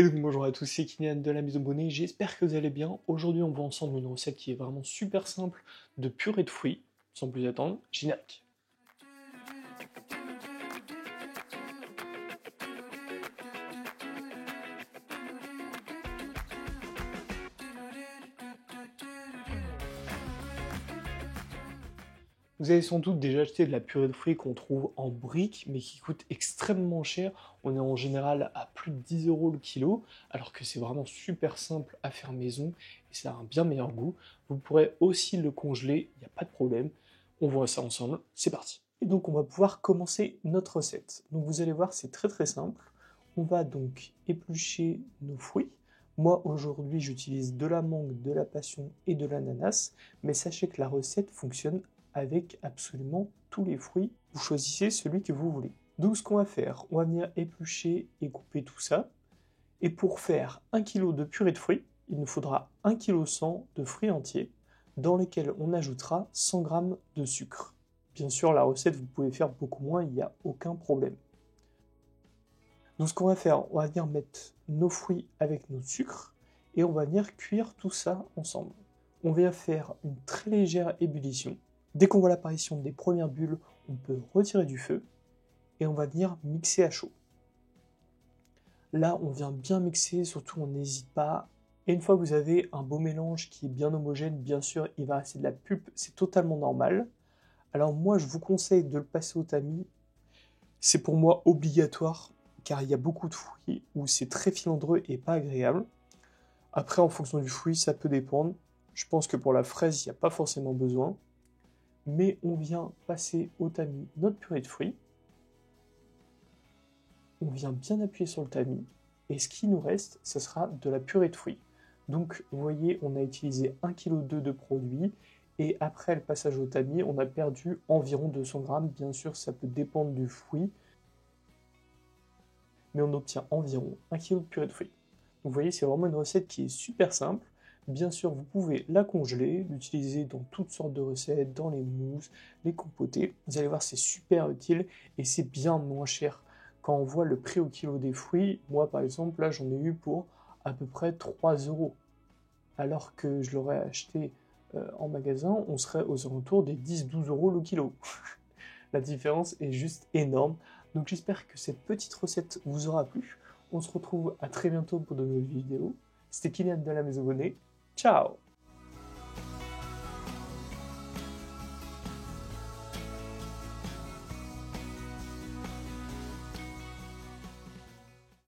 Et donc bonjour à tous, c'est Kylian de la Maison Bonnet, j'espère que vous allez bien. Aujourd'hui on voit ensemble une recette qui est vraiment super simple de purée de fruits. Sans plus attendre, générique. Vous avez sans doute déjà acheté de la purée de fruits qu'on trouve en briques, mais qui coûte extrêmement cher. On est en général à plus de 10 € le kilo, alors que c'est vraiment super simple à faire maison et ça a un bien meilleur goût. Vous pourrez aussi le congeler, il n'y a pas de problème. On voit ça ensemble, c'est parti. Et donc on va pouvoir commencer notre recette. Donc vous allez voir, c'est très très simple. On va donc éplucher nos fruits. Moi aujourd'hui j'utilise de la mangue, de la passion et de l'ananas, mais sachez que la recette fonctionne avec absolument tous les fruits. Vous choisissez celui que vous voulez. Donc ce qu'on va faire, on va venir éplucher et couper tout ça. Et pour faire 1 kg de purée de fruits, il nous faudra 1,1 kg de fruits entiers, dans lesquels on ajoutera 100 g de sucre. Bien sûr, la recette, vous pouvez faire beaucoup moins, il n'y a aucun problème. Donc ce qu'on va faire, on va venir mettre nos fruits avec notre sucre, et on va venir cuire tout ça ensemble. On va faire une très légère ébullition. Dès qu'on voit l'apparition des premières bulles, on peut retirer du feu et on va venir mixer à chaud. Là, on vient bien mixer, surtout on n'hésite pas. Et une fois que vous avez un beau mélange qui est bien homogène, bien sûr, il va rester de la pulpe, c'est totalement normal. Alors moi, je vous conseille de le passer au tamis. C'est pour moi obligatoire, car il y a beaucoup de fruits où c'est très filandreux et pas agréable. Après, en fonction du fruit, ça peut dépendre. Je pense que pour la fraise, il n'y a pas forcément besoin. Mais on vient passer au tamis notre purée de fruits. On vient bien appuyer sur le tamis. Et ce qui nous reste, ce sera de la purée de fruits. Donc, vous voyez, on a utilisé 1,2 kg de produit. Et après le passage au tamis, on a perdu environ 200 g. Bien sûr, ça peut dépendre du fruit. Mais on obtient environ 1 kg de purée de fruits. Donc, vous voyez, c'est vraiment une recette qui est super simple. Bien sûr, vous pouvez la congeler, l'utiliser dans toutes sortes de recettes, dans les mousses, les compotés. Vous allez voir, c'est super utile et c'est bien moins cher. Quand on voit le prix au kilo des fruits, moi par exemple, là j'en ai eu pour à peu près 3 €. Alors que je l'aurais acheté en magasin, on serait aux alentours des 10-12 € le kilo. La différence est juste énorme. Donc j'espère que cette petite recette vous aura plu. On se retrouve à très bientôt pour de nouvelles vidéos. C'était Kylian de la Maison Bonnet. Ciao!